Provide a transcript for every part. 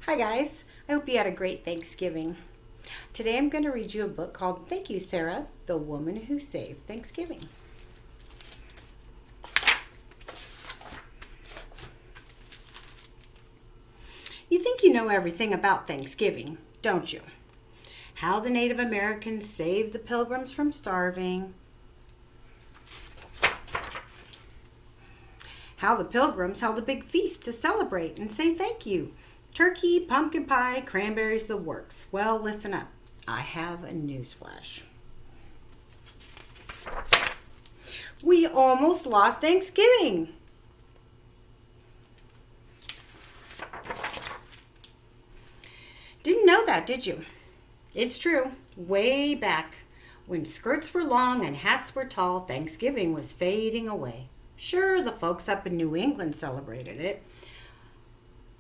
Hi guys, I hope you had a great Thanksgiving. Today I'm going to read you a book called Thank You, Sarah, The Woman Who Saved Thanksgiving. You think you know everything about Thanksgiving, don't you? How the Native Americans saved the Pilgrims from starving. How the Pilgrims held a big feast to celebrate and say thank you. Turkey, pumpkin pie, cranberries, the works. Well, listen up. I have a news flash. We almost lost Thanksgiving. Didn't know that, did you? It's true. Way back, when skirts were long and hats were tall, Thanksgiving was fading away. Sure, the folks up in New England celebrated it.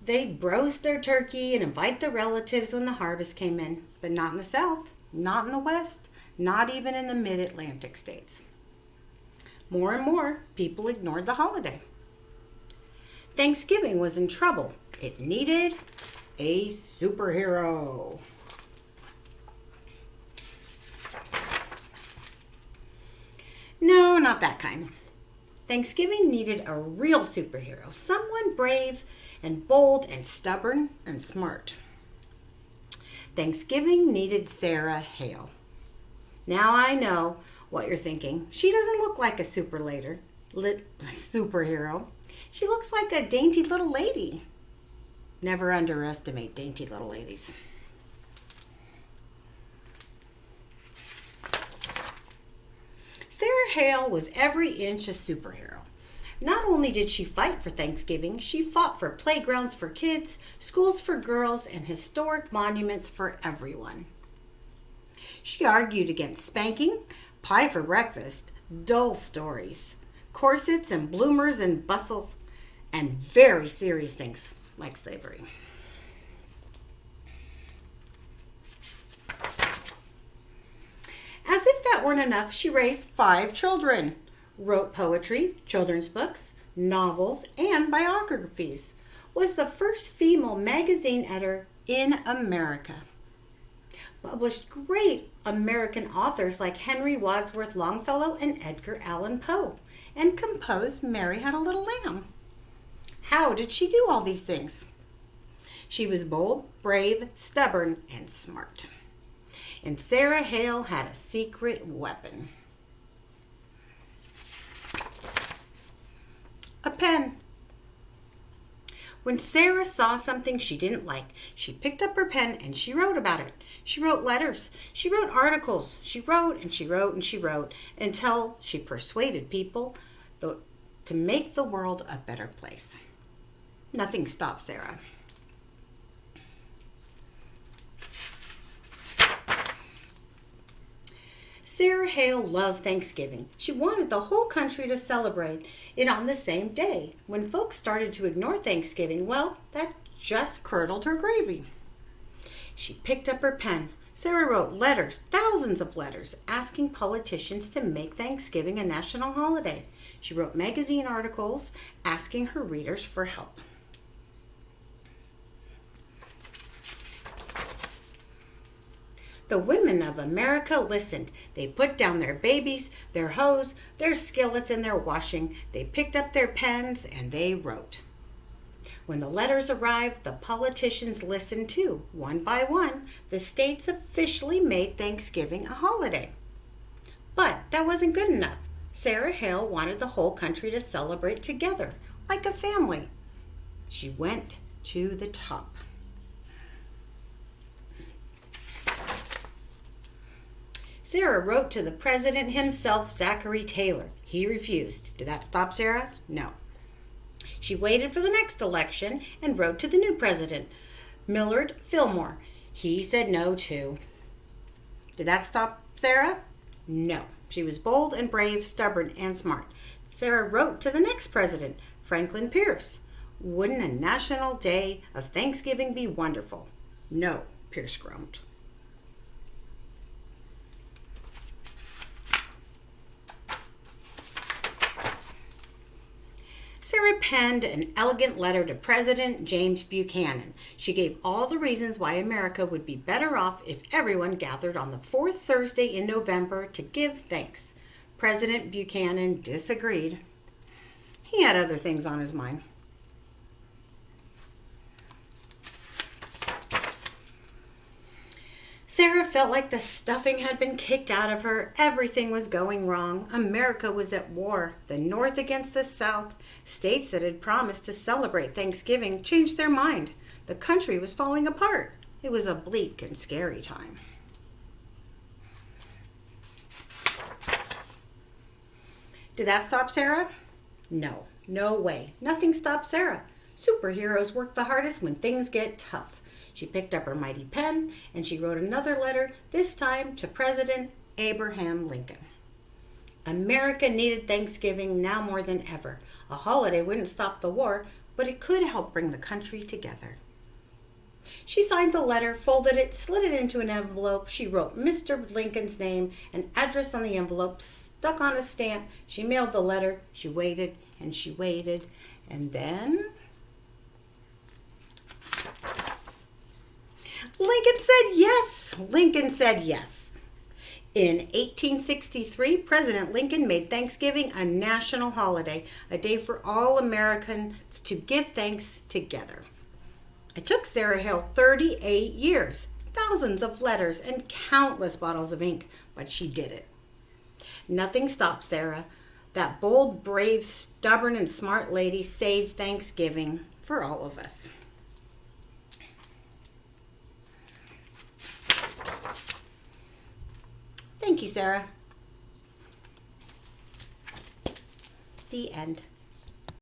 They'd roast their turkey and invite the relatives when the harvest came in, but not in the South, not in the West, not even in the mid-Atlantic states. More and more, people ignored the holiday. Thanksgiving was in trouble. It needed a superhero. No, not that kind. Thanksgiving needed a real superhero, someone brave and bold and stubborn and smart. Thanksgiving needed Sarah Hale. Now I know what you're thinking. She doesn't look like a superhero. She looks like a dainty little lady. Never underestimate dainty little ladies. Sarah Hale was every inch a superhero. Not only did she fight for Thanksgiving, she fought for playgrounds for kids, schools for girls, and historic monuments for everyone. She argued against spanking, pie for breakfast, dull stories, corsets and bloomers and bustles, and very serious things like slavery. As if that weren't enough, she raised 5 children, wrote poetry, children's books, novels, and biographies, was the first female magazine editor in America, published great American authors like Henry Wadsworth Longfellow and Edgar Allan Poe, and composed Mary Had a Little Lamb. How did she do all these things? She was bold, brave, stubborn, and smart. And Sarah Hale had a secret weapon. A pen. When Sarah saw something she didn't like, she picked up her pen and she wrote about it. She wrote letters. She wrote articles. She wrote and she wrote and she wrote until she persuaded people to make the world a better place. Nothing stopped Sarah. Sarah Hale loved Thanksgiving. She wanted the whole country to celebrate it on the same day. When folks started to ignore Thanksgiving, well, that just curdled her gravy. She picked up her pen. Sarah wrote letters, thousands of letters, asking politicians to make Thanksgiving a national holiday. She wrote magazine articles asking her readers for help. The women of America listened. They put down their babies, their hoes, their skillets, and their washing. They picked up their pens and they wrote. When the letters arrived, the politicians listened too. One by one, the states officially made Thanksgiving a holiday. But that wasn't good enough. Sarah Hale wanted the whole country to celebrate together, like a family. She went to the top. Sarah wrote to the president himself, Zachary Taylor. He refused. Did that stop Sarah? No. She waited for the next election and wrote to the new president, Millard Fillmore. He said no too. Did that stop Sarah? No. She was bold and brave, stubborn and smart. Sarah wrote to the next president, Franklin Pierce. Wouldn't a national day of Thanksgiving be wonderful? No, Pierce groaned. Sarah penned an elegant letter to President James Buchanan. She gave all the reasons why America would be better off if everyone gathered on the fourth Thursday in November to give thanks. President Buchanan disagreed. He had other things on his mind. Sarah felt like the stuffing had been kicked out of her. Everything was going wrong. America was at war, the North against the South. States that had promised to celebrate Thanksgiving changed their mind. The country was falling apart. It was a bleak and scary time. Did that stop Sarah? No, no way. Nothing stopped Sarah. Superheroes work the hardest when things get tough. She picked up her mighty pen and she wrote another letter, this time to President Abraham Lincoln. America needed Thanksgiving now more than ever. A holiday wouldn't stop the war, but it could help bring the country together. She signed the letter, folded it, slid it into an envelope. She wrote Mr. Lincoln's name and address on the envelope, stuck on a stamp. She mailed the letter. She waited and she waited, and then Lincoln said yes. Lincoln said yes. In 1863, President Lincoln made Thanksgiving a national holiday, a day for all Americans to give thanks together. It took Sarah Hale 38 years, thousands of letters, and countless bottles of ink, but she did it. Nothing stopped Sarah. That bold, brave, stubborn, and smart lady saved Thanksgiving for all of us. Thank you, Sarah. The end.